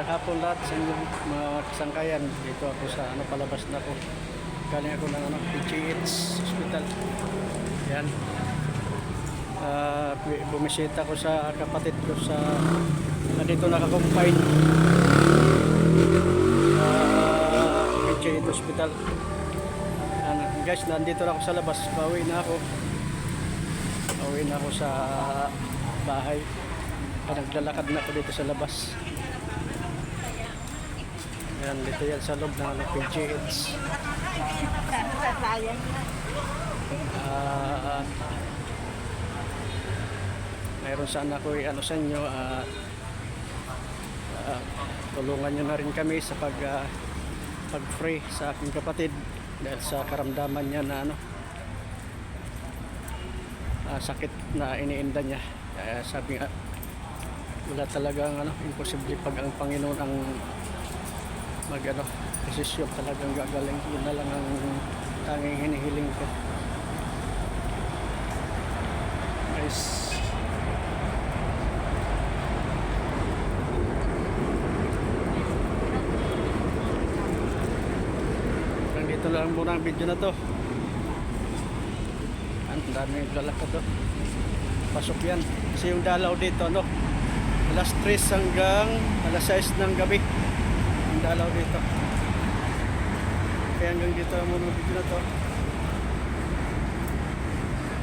Magandang hapon lahat sa inyong mga kasangkayan. Dito ako sa palabas na ako. Galing ako ng PGH Hospital. Yan. Bumisita ko sa kapatid ko sa dito nakakumpine. PGH Hospital. Guys, nandito na ako sa labas. Pauwi na ako. Pauwi na ako sa bahay. Naglalakad na ako dito sa labas. Yan, dito yan sa loob ng PGH. Mayroon sana ako sa inyo. Tulungan nyo na rin kami sa pag-pray sa aking kapatid dahil sa karamdaman niya na sakit na iniinda niya. Sabi nga, wala talagang imposible pag ang Panginoon ang desisyon, talagang gagaling. Yun na lang ang tanging hinihiling ko, guys. Dito lang muna ang video na to. Ang daming lalakad to. Pasok yan kasi yung dalaw dito alas 3 hanggang alas 6 ng gabi yung dalaw dito. Kaya hanggang dito lang muna ang video na to.